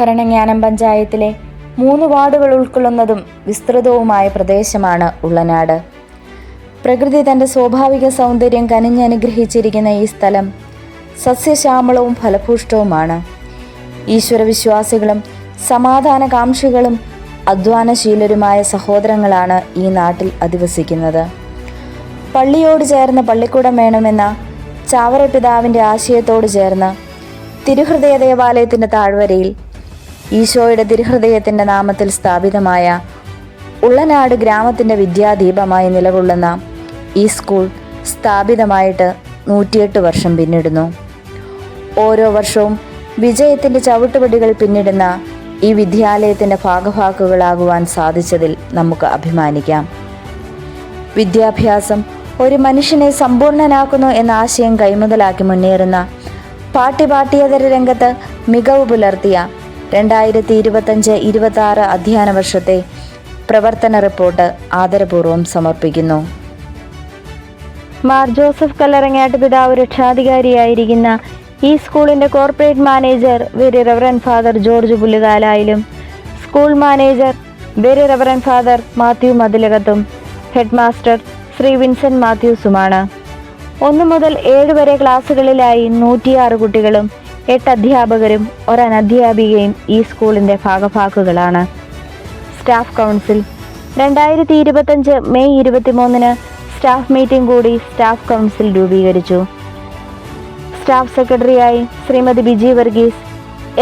ഭരണങ്ങാനം പഞ്ചായത്തിലെ 3 വാർഡുകൾ ഉൾക്കൊള്ളുന്നതും വിസ്തൃതവുമായ പ്രദേശമാണ് ഉള്ളനാട്. പ്രകൃതി തൻ്റെ സ്വാഭാവിക സൗന്ദര്യം കനിഞ്ഞനുഗ്രഹിച്ചിരിക്കുന്ന ഈ സ്ഥലം സസ്യശ്യാമളവും ഫലഭൂഷ്ടവുമാണ്. ഈശ്വരവിശ്വാസികളും സമാധാനകാംക്ഷികളും അധ്വാനശീലരുമായ സഹോദരങ്ങളാണ് ഈ നാട്ടിൽ അധിവസിക്കുന്നത്. പള്ളിയോട് ചേർന്ന് പള്ളിക്കൂടം വേണമെന്ന ചാവറപിതാവിൻ്റെ ആശയത്തോട് ചേർന്ന് തിരുഹൃദയ ദേവാലയത്തിൻ്റെ താഴ്വരയിൽ ഈശോയുടെ തിരുഹൃദയത്തിൻ്റെ നാമത്തിൽ സ്ഥാപിതമായ ഉള്ളനാട് ഗ്രാമത്തിൻ്റെ വിദ്യാദീപമായി നിലകൊള്ളുന്ന ഈ സ്കൂൾ സ്ഥാപിതമായിട്ട് 108 വർഷം പിന്നിടുന്നു. ഓരോ വർഷവും വിജയത്തിൻ്റെ ചവിട്ടുപടികൾ പിന്നിടുന്ന ഈ വിദ്യാലയത്തിൻ്റെ ഭാഗഭാക്കുകളാകുവാൻ സാധിച്ചതിൽ നമുക്ക് അഭിമാനിക്കാം. വിദ്യാഭ്യാസം ഒരു മനുഷ്യനെ സമ്പൂർണ്ണനാക്കുന്നു എന്ന ആശയം കൈമുതലാക്കി മുന്നേറുന്ന പാഠ്യേതര രംഗത്ത് മികവ് പുലർത്തിയ 2025-26 അധ്യയന വർഷത്തെ പ്രവർത്തന റിപ്പോർട്ട് ആദരപൂർവ്വം സമർപ്പിക്കുന്നു. മാർ ജോസഫ് കല്ലറങ്ങാട്ട് പിതാവ് രക്ഷാധികാരിയായിരിക്കുന്ന ഈ സ്കൂളിൻ്റെ corporate manager very reverend father George പുല്ലുകാലായിലും school manager very reverend father Mathew മതിലകത്തും ഹെഡ് മാസ്റ്റർ ശ്രീ വിൻസെൻ്റ് മാത്യൂസുമാണ്. 1 മുതൽ 7 വരെ ക്ലാസ്സുകളിലായി 106 കുട്ടികളും 8 അധ്യാപകരും 1 അനധ്യാപികയും ഈ സ്കൂളിൻ്റെ ഭാഗഭാക്കുകളാണ്. Staff council 2025 May 23 staff meeting കൂടി സ്റ്റാഫ് കൗൺസിൽ രൂപീകരിച്ചു. സ്റ്റാഫ് സെക്രട്ടറിയായി ശ്രീമതി ബിജി വർഗീസ്,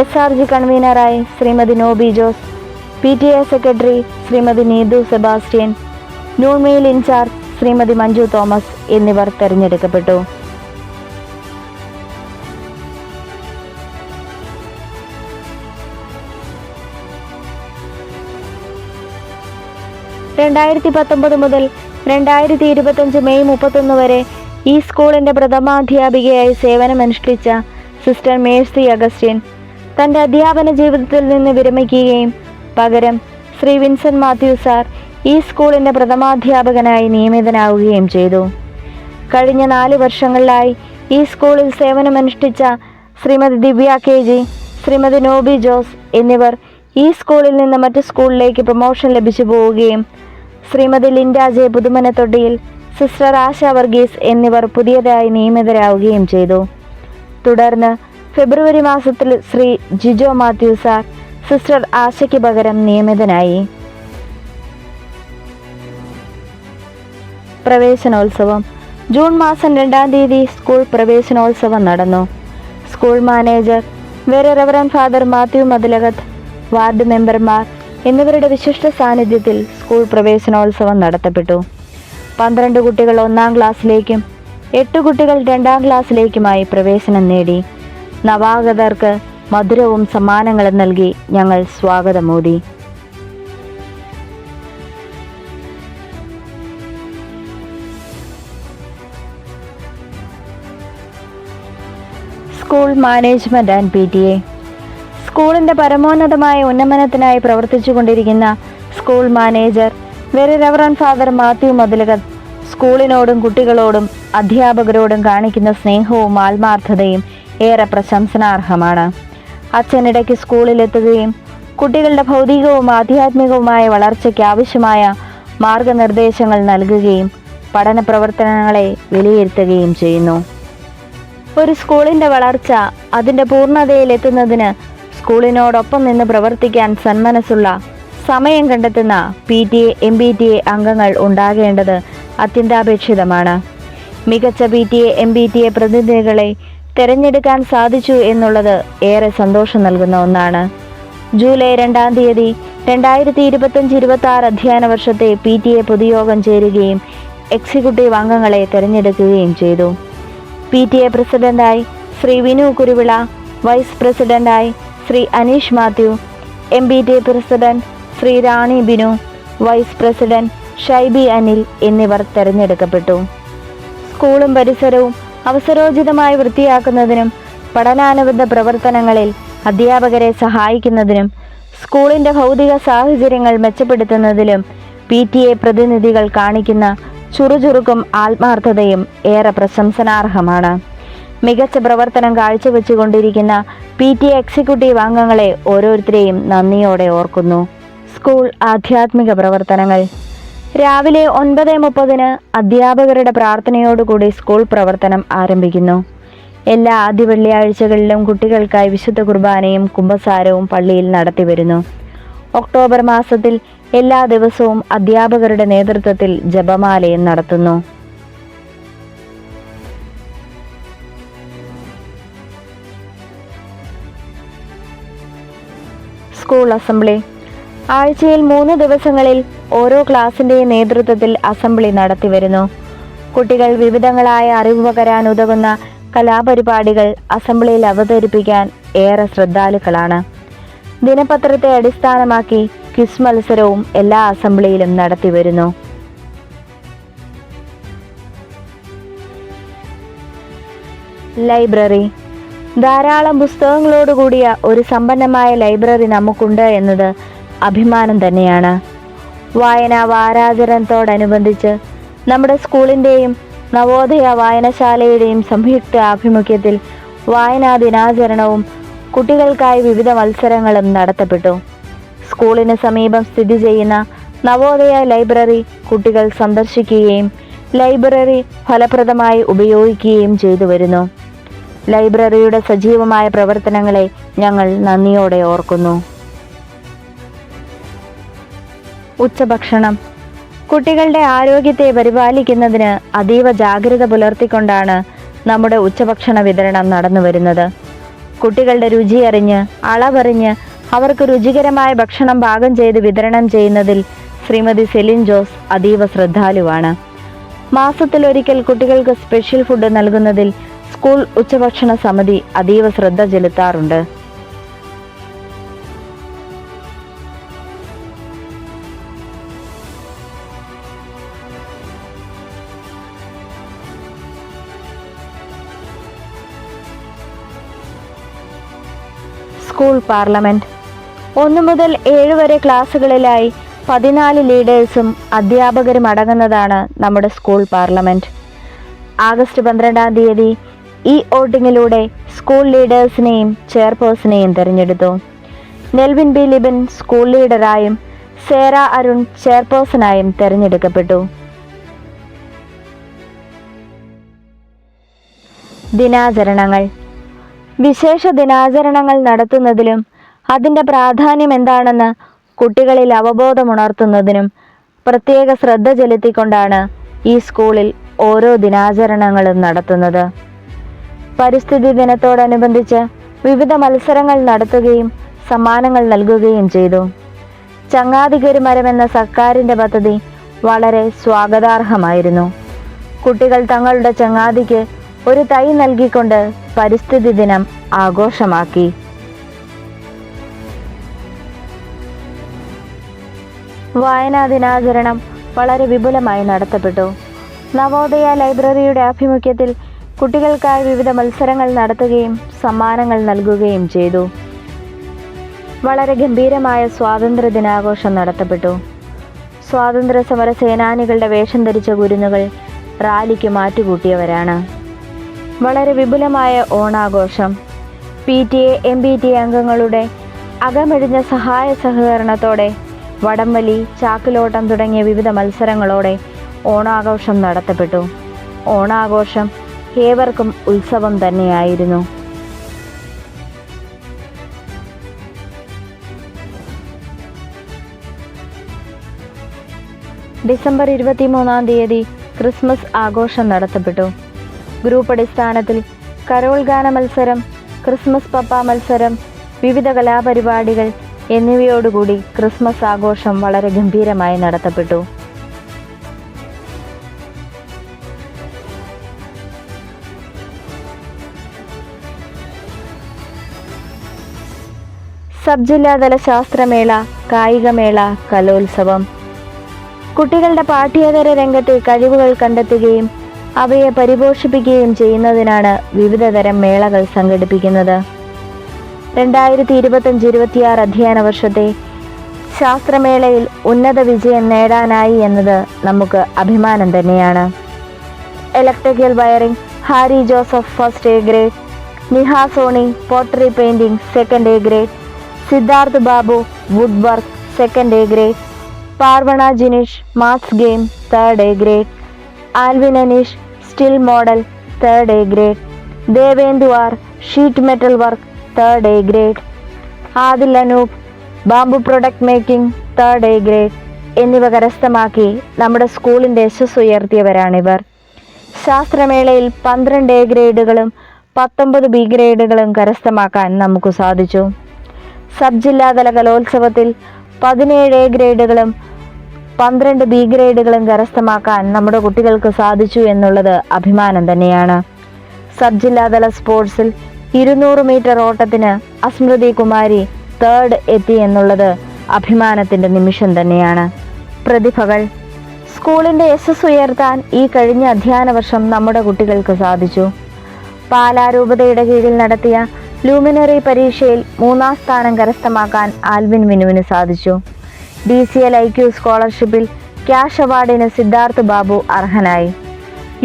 SRG കൺവീനറായി Shrimati Nobi Jose, PTA secretary Shrimati Neethu Sebastian, noon meal incharge Shrimati Manju Thomas എന്നിവർ തെരഞ്ഞെടുക്കപ്പെട്ടു. മുതൽ 2025 മെയ് 31 വരെ ഈ സ്കൂളിൻ്റെ പ്രഥമാധ്യാപികയായി സേവനമനുഷ്ഠിച്ച സിസ്റ്റർ മേഴ്സി അഗസ്റ്റിൻ തൻ്റെ അധ്യാപന ജീവിതത്തിൽ നിന്ന് വിരമിക്കുകയും പകരം ശ്രീ വിൻസെൻ്റ് മാത്യു സാർ ഈ സ്കൂളിൻ്റെ പ്രഥമാധ്യാപകനായി നിയമിതനാവുകയും ചെയ്തു. കഴിഞ്ഞ 4 വർഷങ്ങളിലായി ഈ സ്കൂളിൽ സേവനമനുഷ്ഠിച്ച ശ്രീമതി ദിവ്യ KG, ശ്രീമതി നോബി ജോസ് എന്നിവർ ഈ സ്കൂളിൽ നിന്ന് മറ്റ് സ്കൂളിലേക്ക് പ്രൊമോഷൻ ലഭിച്ചു പോവുകയും ശ്രീമതി ലിൻഡ ജെ പുതുമനത്തൊട്ടിയിൽ, സിസ്റ്റർ ആശ വർഗീസ് എന്നിവർ പുതിയതായി നിയമിതരാവുകയും ചെയ്തു. തുടർന്ന് ഫെബ്രുവരി മാസത്തിൽ ശ്രീ ജിജോ മാത്യു സാർ സിസ്റ്റർ ആശയ്ക്ക് പകരം നിയമിതനായി. പ്രവേശനോത്സവം ജൂൺ മാസം 2-ാം തീയതി സ്കൂൾ പ്രവേശനോത്സവം നടന്നു. School manager very reverend father Mathew മതിലകത്ത്, വാർഡ് മെമ്പർമാർ എന്നിവരുടെ വിശിഷ്ട സാന്നിധ്യത്തിൽ സ്കൂൾ പ്രവേശനോത്സവം നടത്തപ്പെട്ടു. 12 കുട്ടികൾ 1-ാം ക്ലാസ്സിലേക്കും 8 കുട്ടികൾ 2-ാം ക്ലാസ്സിലേക്കുമായി പ്രവേശനം നേടി. നവാഗതർക്ക് മധുരവും സമ്മാനങ്ങളും നൽകി ഞങ്ങൾ സ്വാഗതമോദി. School management and PTA. സ്കൂളിൻ്റെ പരമോന്നതമായ ഉന്നമനത്തിനായി പ്രവർത്തിച്ചു കൊണ്ടിരിക്കുന്ന school manager very reverend father Mathew മതിലകത്ത് സ്കൂളിനോടും കുട്ടികളോടും അധ്യാപകരോടും കാണിക്കുന്ന സ്നേഹവും ആത്മാർത്ഥതയും ഏറെ പ്രശംസനാർഹമാണ്. അച്ഛനിടയ്ക്ക് സ്കൂളിലെത്തുകയും കുട്ടികളുടെ ഭൗതികവും ആധ്യാത്മികവുമായ വളർച്ചയ്ക്ക് ആവശ്യമായ മാർഗനിർദ്ദേശങ്ങൾ നൽകുകയും പഠന പ്രവർത്തനങ്ങളെ വിലയിരുത്തുകയും ചെയ്യുന്നു. ഒരു സ്കൂളിൻ്റെ വളർച്ച അതിൻ്റെ പൂർണ്ണതയിലെത്തുന്നതിന് സ്കൂളിനോടൊപ്പം നിന്ന് പ്രവർത്തിക്കാൻ സന്മനസ്സുള്ള, സമയം കണ്ടെത്തുന്ന PTA, MPTA അംഗങ്ങൾ ഉണ്ടാകേണ്ടത് അത്യന്താപേക്ഷിതമാണ്. മികച്ച PTA, MPTA പ്രതിനിധികളെ തിരഞ്ഞെടുക്കാൻ സാധിച്ചു എന്നുള്ളത് ഏറെ സന്തോഷം നൽകുന്ന ഒന്നാണ്. ജൂലൈ 2-ാം തീയതി 2025-26 അധ്യയന വർഷത്തെ PTA പൊതുയോഗം ചേരുകയും എക്സിക്യൂട്ടീവ് അംഗങ്ങളെ തിരഞ്ഞെടുക്കുകയും ചെയ്തു. PTA പ്രസിഡന്റായി ശ്രീ വിനു കുരുവിള, വൈസ് പ്രസിഡന്റായി ശ്രീ അനീഷ് മാത്യു, MPTA പ്രസിഡന്റ് ശ്രീ റാണി ബിനു, വൈസ് പ്രസിഡന്റ് ഷൈബി അനിൽ എന്നിവർ തിരഞ്ഞെടുക്കപ്പെട്ടു. സ്കൂളും പരിസരവും അവസരോചിതമായി വൃത്തിയാക്കുന്നതിനും പഠനാനുബന്ധ പ്രവർത്തനങ്ങളിൽ അധ്യാപകരെ സഹായിക്കുന്നതിനും സ്കൂളിൻ്റെ ഭൗതിക സാഹചര്യങ്ങൾ മെച്ചപ്പെടുത്തുന്നതിലും PTA പ്രതിനിധികൾ കാണിക്കുന്ന ചുറുചുറുക്കും ആത്മാർത്ഥതയും ഏറെ പ്രശംസനാർഹമാണ്. മികച്ച പ്രവർത്തനം കാഴ്ചവെച്ചുകൊണ്ടിരിക്കുന്ന PTA എക്സിക്യൂട്ടീവ് അംഗങ്ങളെ ഓരോരുത്തരെയും നന്ദിയോടെ ഓർക്കുന്നു. സ്കൂൾ ആധ്യാത്മിക പ്രവർത്തനങ്ങൾ. രാവിലെ 9:30 അധ്യാപകരുടെ പ്രാർത്ഥനയോടുകൂടി സ്കൂൾ പ്രവർത്തനം ആരംഭിക്കുന്നു. എല്ലാ ആദ്യ വെള്ളിയാഴ്ചകളിലും കുട്ടികൾക്കായി വിശുദ്ധ കുർബാനയും കുമ്പസാരവും പള്ളിയിൽ നടത്തിവരുന്നു. ഒക്ടോബർ മാസത്തിൽ എല്ലാ ദിവസവും അധ്യാപകരുടെ നേതൃത്വത്തിൽ ജപമാലയും നടത്തുന്നു. School assembly. ആഴ്ചയിൽ 3 ദിവസങ്ങളിൽ ഓരോ ക്ലാസിൻ്റെയും നേതൃത്വത്തിൽ അസംബ്ലി നടത്തിവരുന്നു. കുട്ടികൾ വിവിധങ്ങളായ അറിവ് പകരാൻ ഉതകുന്ന കലാപരിപാടികൾ അസംബ്ലിയിൽ അവതരിപ്പിക്കാൻ ഏറെ ശ്രദ്ധാലുക്കളാണ്. ദിനപത്രത്തെ അടിസ്ഥാനമാക്കി ക്വിസ് മത്സരവും എല്ലാ അസംബ്ലിയിലും നടത്തിവരുന്നു. ലൈബ്രറി. ധാരാളം പുസ്തകങ്ങളോടുകൂടിയ ഒരു സമ്പന്നമായ ലൈബ്രറി നമുക്കുണ്ട് എന്നത് അഭിമാനം തന്നെയാണ്. വായനാ വാരാചരണത്തോടനുബന്ധിച്ച് നമ്മുടെ സ്കൂളിൻ്റെയും നവോദയ വായനശാലയുടെയും സംയുക്ത ആഭിമുഖ്യത്തിൽ വായനാ ദിനാചരണവും കുട്ടികൾക്കായി വിവിധ മത്സരങ്ങളും നടത്തപ്പെട്ടു. സ്കൂളിന് സമീപം സ്ഥിതി ചെയ്യുന്ന നവോദയ ലൈബ്രറി കുട്ടികൾ സന്ദർശിക്കുകയും ലൈബ്രറി ഫലപ്രദമായി ഉപയോഗിക്കുകയും ചെയ്തു വരുന്നു. ലൈബ്രറിയുടെ സജീവമായ പ്രവർത്തനങ്ങളെ ഞങ്ങൾ നന്ദിയോടെ ഓർക്കുന്നു. ഉച്ചഭക്ഷണം. കുട്ടികളുടെ ആരോഗ്യത്തെ പരിപാലിക്കുന്നതിന് അതീവ ജാഗ്രത പുലർത്തിക്കൊണ്ടാണ് നമ്മുടെ ഉച്ചഭക്ഷണ വിതരണം നടന്നു വരുന്നത്. കുട്ടികളുടെ രുചിയറിഞ്ഞ് അളവറിഞ്ഞ് അവർക്ക് രുചികരമായ ഭക്ഷണം പാകം ചെയ്ത് വിതരണം ചെയ്യുന്നതിൽ ശ്രീമതി സെലിൻ ജോസ് അതീവ ശ്രദ്ധാലുവാണ്. മാസത്തിലൊരിക്കൽ കുട്ടികൾക്ക് സ്പെഷ്യൽ ഫുഡ് നൽകുന്നതിൽ സ്കൂൾ ഉച്ചഭക്ഷണ സമിതി അതീവ ശ്രദ്ധ ചെലുത്താറുണ്ട്. School parliament. 1 മുതൽ 7 വരെ ക്ലാസ്സുകളിലായി 14 ലീഡേഴ്സും അധ്യാപകരും അടങ്ങുന്നതാണ് നമ്മുടെ സ്കൂൾ പാർലമെന്റ്. ആഗസ്റ്റ് 12-ാം തീയതി ഈ വോട്ടിങ്ങിലൂടെ സ്കൂൾ ലീഡേഴ്സിനെയും ചെയർപേഴ്സണെയും തിരഞ്ഞെടുത്തു. നെൽവിൻ ബി ലിബിൻ സ്കൂൾ ലീഡറായും സേറ അരുൺ ചെയർപേഴ്സണായും തിരഞ്ഞെടുക്കപ്പെട്ടു. ദിനാചരണങ്ങൾ. വിശേഷ ദിനാചരണങ്ങൾ നടത്തുന്നതിലും അതിൻ്റെ പ്രാധാന്യം എന്താണെന്ന് കുട്ടികളിൽ അവബോധമുണർത്തുന്നതിനും പ്രത്യേക ശ്രദ്ധ ചെലുത്തിക്കൊണ്ടാണ് ഈ സ്കൂളിൽ ഓരോ ദിനാചരണങ്ങളും നടത്തുന്നത്. പരിസ്ഥിതി ദിനത്തോടനുബന്ധിച്ച് വിവിധ മത്സരങ്ങൾ നടത്തുകയും സമ്മാനങ്ങൾ നൽകുകയും ചെയ്തു. ചങ്ങാതിക്കൊരു മരം എന്ന സർക്കാരിൻ്റെ പദ്ധതി വളരെ സ്വാഗതാർഹമായിരുന്നു. കുട്ടികൾ തങ്ങളുടെ ചങ്ങാതിക്ക് ഒരു തൈ നൽകിക്കൊണ്ട് പരിസ്ഥിതി ദിനം ആഘോഷമാക്കി. വായനാ ദിനാചരണം വളരെ വിപുലമായി നടത്തപ്പെട്ടു. നവോദയ ലൈബ്രറിയുടെ ആഭിമുഖ്യത്തിൽ കുട്ടികൾക്കായി വിവിധ മത്സരങ്ങൾ നടത്തുകയും സമ്മാനങ്ങൾ നൽകുകയും ചെയ്തു. വളരെ ഗംഭീരമായ സ്വാതന്ത്ര്യ ദിനാഘോഷം നടത്തപ്പെട്ടു. സ്വാതന്ത്ര്യ സമര സേനാനികളുടെ വേഷം ധരിച്ച കുരുന്നുകൾ റാലിക്ക് മാറ്റുകൂട്ടിയവരാണ്. വളരെ വിപുലമായ ഓണാഘോഷം. PTA MPTA അംഗങ്ങളുടെ അകമഴിഞ്ഞ സഹായ സഹകരണത്തോടെ വടംവലി, ചാക്കിലോട്ടം തുടങ്ങിയ വിവിധ മത്സരങ്ങളോടെ ഓണാഘോഷം നടത്തപ്പെട്ടു. ഓണാഘോഷം ഏവർക്കും ഉത്സവം തന്നെയായിരുന്നു. ഡിസംബർ 23-ാം തീയതി ക്രിസ്മസ് ആഘോഷം നടത്തപ്പെട്ടു. ഗ്രൂപ്പ് അടിസ്ഥാനത്തിൽ കരോൾ ഗാന മത്സരം, ക്രിസ്മസ് പപ്പ മത്സരം, വിവിധ കലാപരിപാടികൾ എന്നിവയോടുകൂടി ക്രിസ്മസ് ആഘോഷം വളരെ ഗംഭീരമായി നടത്തപ്പെട്ടു. സബ് ജില്ലാതല ശാസ്ത്രമേള, കായികമേള, കലോത്സവം. കുട്ടികളുടെ പാഠ്യേതര രംഗത്തെ കഴിവുകൾ കണ്ടെത്തുകയും അവയെ പരിപോഷിപ്പിക്കുകയും ചെയ്യുന്നതിനാണ് വിവിധ തരം മേളകൾ സംഘടിപ്പിക്കുന്നത്. 2025-26 അധ്യയന വർഷത്തെ ശാസ്ത്രമേളയിൽ ഉന്നത വിജയം നേടാനായി എന്നത് നമുക്ക് അഭിമാനം തന്നെയാണ്. Electrical wiring, Harry Joseph first A grade, Niha Soni pottery painting second A grade, Siddharth Babu wood work second A grade, Parvana Jinish maths game third A grade, Alvin Aneesh still model third A grade, Devendu R sheet metal work third A grade, Adil Anoop bamboo product making third A grade എന്നിവ കരസ്ഥമാക്കി നമ്മുടെ സ്കൂളിൻ്റെ യശസ് ഉയർത്തിയവരാണിവർ. ശാസ്ത്രമേളയിൽ 12 A ഗ്രേഡുകളും 19 B ഗ്രേഡുകളും കരസ്ഥമാക്കാൻ നമുക്ക് സാധിച്ചു. Sub ജില്ലാതല കലോത്സവത്തിൽ 17 എ ഗ്രേഡുകളും 12 ബി ഗ്രേഡുകളും കരസ്ഥമാക്കാൻ നമ്മുടെ കുട്ടികൾക്ക് സാധിച്ചു എന്നുള്ളത് അഭിമാനം തന്നെയാണ്. സബ് ജില്ലാതല സ്പോർട്സിൽ 200 മീറ്റർ ഓട്ടത്തിന് അസ്മൃതി കുമാരി തേർഡ് എത്തി എന്നുള്ളത് അഭിമാനത്തിൻ്റെ നിമിഷം തന്നെയാണ്. പ്രതിഭകൾ. സ്കൂളിൻ്റെ യശസ് ഉയർത്താൻ ഈ കഴിഞ്ഞ അധ്യയന വർഷം നമ്മുടെ കുട്ടികൾക്ക് സാധിച്ചു. പാലാ രൂപതയുടെ കീഴിൽ നടത്തിയ ലൂമിനറി പരീക്ഷയിൽ 3ാം സ്ഥാനം കരസ്ഥമാക്കാൻ ആൽവിൻ വിനുവിന് സാധിച്ചു. DCL IQ സ്കോളർഷിപ്പിൽ ക്യാഷ് അവാർഡിന് സിദ്ധാർത്ഥ് ബാബു അർഹനായി.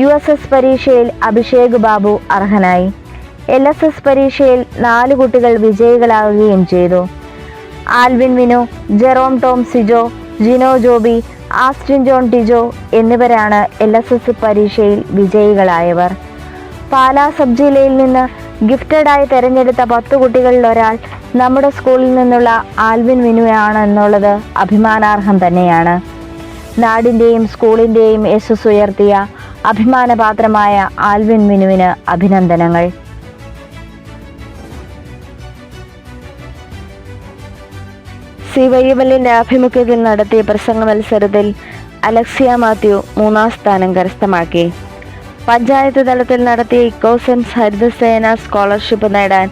USS പരീക്ഷയിൽ അഭിഷേക് ബാബു അർഹനായി. LSS പരീക്ഷയിൽ 4 കുട്ടികൾ വിജയികളാവുകയും ചെയ്തു. Alvin Vinu, Jerome Tom Sijo, Jino Joby, Austin John Tijo എന്നിവരാണ് LSS പരീക്ഷയിൽ വിജയികളായവർ. പാലാ സബ് ജില്ലയിൽ നിന്ന് ഗിഫ്റ്റഡായി തിരഞ്ഞെടുത്ത 10 കുട്ടികളിൽ ഒരാൾ നമ്മുടെ സ്കൂളിൽ നിന്നുള്ള ആൽവിൻ വിനുവാണ് എന്നുള്ളത് അഭിമാനാർഹം തന്നെയാണ്. നാടിൻ്റെയും സ്കൂളിൻ്റെയും യശസ് ഉയർത്തിയ അഭിമാനപാത്രമായ ആൽവിൻ വിനുവിന് അഭിനന്ദനങ്ങൾ. CYMLന്റെ ആഭിമുഖ്യത്തിൽ നടത്തിയ പ്രസംഗ മത്സരത്തിൽ അലക്സിയ മാത്യു 3ാം സ്ഥാനം കരസ്ഥമാക്കി. പഞ്ചായത്ത് തലത്തിൽ നടത്തിയ ഇക്കോസെൻസ് ഹരിതസേന സ്കോളർഷിപ്പ് നേടാൻ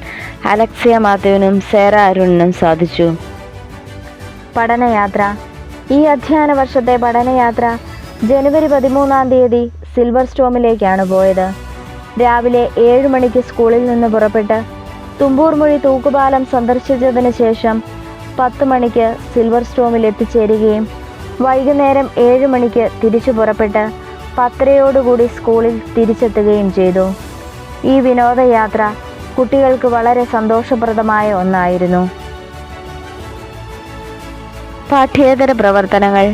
അലക്സിയ മാത്യുവിനും സേറ അരുണിനും സാധിച്ചു. പഠനയാത്ര. ഈ അധ്യയന വർഷത്തെ പഠനയാത്ര ജനുവരി 13-ാം തീയതി സിൽവർ സ്റ്റോമിലേക്കാണ് പോയത്. രാവിലെ 7 മണിക്ക് സ്കൂളിൽ നിന്ന് പുറപ്പെട്ട് തുമ്പൂർമൊഴി തൂക്കുപാലം സന്ദർശിച്ചതിന് ശേഷം 10 മണിക്ക് സിൽവർ സ്റ്റോമിൽ എത്തിച്ചേരുകയും വൈകുന്നേരം 7 മണിക്ക് തിരിച്ചു പുറപ്പെട്ട് 10:30 സ്കൂളിൽ തിരിച്ചെത്തുകയും ചെയ്തു. ഈ വിനോദയാത്ര കുട്ടികൾക്ക് വളരെ സന്തോഷപ്രദമായ ഒന്നായിരുന്നു. പാഠ്യേതര പ്രവർത്തനങ്ങൾ.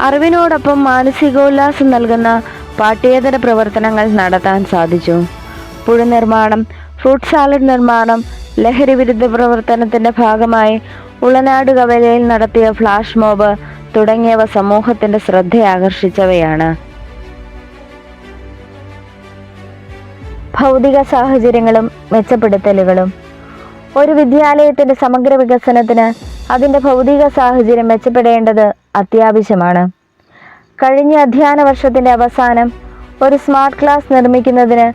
അറിവിനോടൊപ്പം മാനസികോല്ലാസം നൽകുന്ന പാഠ്യേതര പ്രവർത്തനങ്ങൾ നടത്താൻ സാധിച്ചു. പുഴ നിർമ്മാണം, ഫ്രൂട്ട് സാലഡ് നിർമ്മാണം, ലഹരി വിരുദ്ധ പ്രവർത്തനത്തിൻ്റെ ഭാഗമായി ഉളനാട് കവലയിൽ നടത്തിയ ഫ്ലാഷ് മോബ് തുടങ്ങിയവ സമൂഹത്തിൻ്റെ ശ്രദ്ധയാകർഷിച്ചവയാണ്. ഭൗതിക സാഹചര്യങ്ങളും മെച്ചപ്പെടുത്തലുകളും. ഒരു വിദ്യാലയത്തിൻ്റെ സമഗ്ര വികസനത്തിന് അതിൻ്റെ ഭൗതിക സാഹചര്യം മെച്ചപ്പെടേണ്ടത് അത്യാവശ്യമാണ്. കഴിഞ്ഞ അധ്യയന വർഷത്തിൻ്റെ അവസാനം ഒരു സ്മാർട്ട് ക്ലാസ് നിർമ്മിക്കുന്നതിന്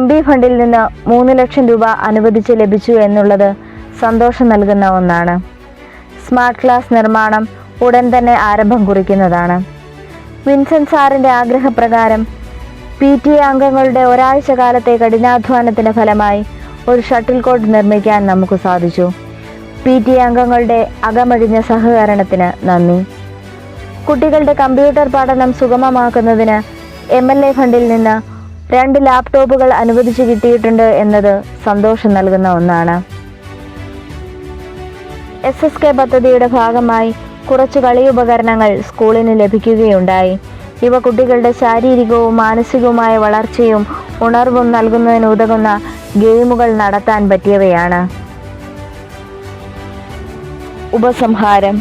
MB ഫണ്ടിൽ നിന്ന് 3 ലക്ഷം രൂപ അനുവദിച്ച് ലഭിച്ചു എന്നുള്ളത് സന്തോഷം നൽകുന്ന ഒന്നാണ്. സ്മാർട്ട് ക്ലാസ് നിർമ്മാണം ഉടൻ തന്നെ ആരംഭം കുറിക്കുന്നതാണ്. വിൻസെൻ്റ് സാറിൻ്റെ ആഗ്രഹപ്രകാരം PTA അംഗങ്ങളുടെ ഒരാഴ്ച കാലത്തെ കഠിനാധ്വാനത്തിൻ്റെ ഫലമായി ഒരു ഷട്ടിൽ കോർട്ട് നിർമ്മിക്കാൻ നമുക്ക് സാധിച്ചു. PTA അംഗങ്ങളുടെ അകമഴിഞ്ഞ സഹകരണത്തിന് നന്ദി. കുട്ടികളുടെ കമ്പ്യൂട്ടർ പഠനം സുഗമമാക്കുന്നതിന് MLA ഫണ്ടിൽ നിന്ന് 2 ലാപ്ടോപ്പുകൾ അനുവദിച്ചു കിട്ടിയിട്ടുണ്ട് എന്നത് സന്തോഷം നൽകുന്ന ഒന്നാണ്. SSK പദ്ധതിയുടെ ഭാഗമായി കുറച്ച് കളിയുപകരണങ്ങൾ സ്കൂളിന് ലഭിക്കുകയുണ്ടായി. ഇവ കുട്ടികളുടെ ശാരീരികവും മാനസികവുമായ വളർച്ചയും ഉണർവും നൽകുന്നതിന് ഉതകുന്ന ഗെയിമുകൾ നടത്താൻ പറ്റിയവയാണ്. ഉപസംഹാരം.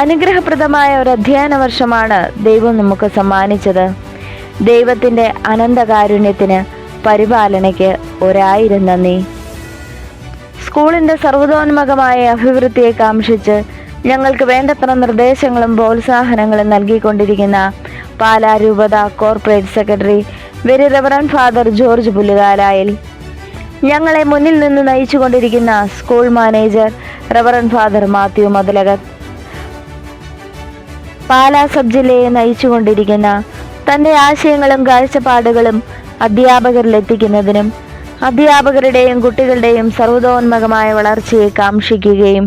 അനുഗ്രഹപ്രദമായ ഒരു അധ്യയന വർഷമാണ് ദൈവം നമുക്ക് സമ്മാനിച്ചത്. ദൈവത്തിൻ്റെ അനന്തകാരുണ്യത്തിന്, പരിപാലനയ്ക്ക് 1000 നന്ദി. സ്കൂളിൻ്റെ സർവ്വതോന്മുഖമായ അഭിവൃദ്ധിയെ കാംക്ഷിച്ച് ഞങ്ങൾക്ക് വേണ്ടത്ര നിർദ്ദേശങ്ങളും പ്രോത്സാഹനങ്ങളും നൽകിക്കൊണ്ടിരിക്കുന്ന പാലാ രൂപത corporate secretary very reverend father George പുല്ലുകാലായിൽ, ഞങ്ങളെ മുന്നിൽ നിന്ന് നയിച്ചുകൊണ്ടിരിക്കുന്ന school manager reverend father Mathew മതിലകത്ത്, പാലാ സബ് ജില്ലയെ നയിച്ചുകൊണ്ടിരിക്കുന്ന തൻ്റെ ആശയങ്ങളും കാഴ്ചപ്പാടുകളും അധ്യാപകരിലെത്തിക്കുന്നതിനും അധ്യാപകരുടെയും കുട്ടികളുടെയും സർവ്വതോന്മുഖമായ വളർച്ചയെ കാംക്ഷിക്കുകയും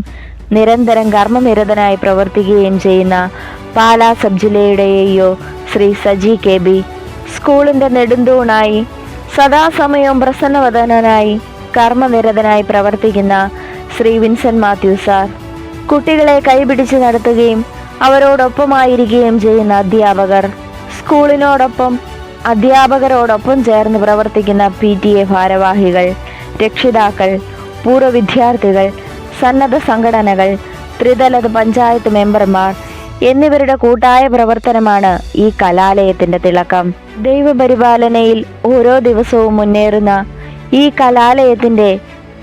നിരന്തരം കർമ്മനിരതനായി പ്രവർത്തിക്കുകയും ചെയ്യുന്ന പാലാ സബ് ജില്ലയുടെ AO ശ്രീ സജി KB, സ്കൂളിൻ്റെ നെടുന്തൂണായി സദാസമയവും പ്രസന്നവദനായി കർമ്മനിരതനായി പ്രവർത്തിക്കുന്ന ശ്രീ വിൻസെന്റ് മാത്യു സാർ, കുട്ടികളെ കൈപിടിച്ച് നടത്തുകയും അവരോടൊപ്പമായിരിക്കുകയും ചെയ്യുന്ന അധ്യാപകർ, സ്കൂളിനോടൊപ്പം അധ്യാപകരോടൊപ്പം ചേർന്ന് പ്രവർത്തിക്കുന്ന PTA ഭാരവാഹികൾ, രക്ഷിതാക്കൾ, പൂർവ്വ വിദ്യാർത്ഥികൾ, സന്നദ്ധ സംഘടനകൾ, ത്രിതല പഞ്ചായത്ത് മെമ്പർമാർ എന്നിവരുടെ കൂട്ടായ പ്രവർത്തനമാണ് ഈ കലാലയത്തിന്റെ തിളക്കം. ദൈവപരിപാലനയിൽ ഓരോ ദിവസവും മുന്നേറുന്ന ഈ കലാലയത്തിന്റെ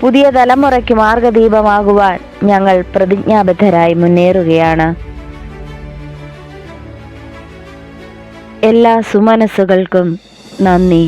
പുതിയ തലമുറയ്ക്ക് മാർഗദീപമാകുവാൻ ഞങ്ങൾ പ്രതിജ്ഞാബദ്ധരായി മുന്നേറുകയാണ്. എല്ലാ സുമനസ്സുകൾക്കും നന്ദി.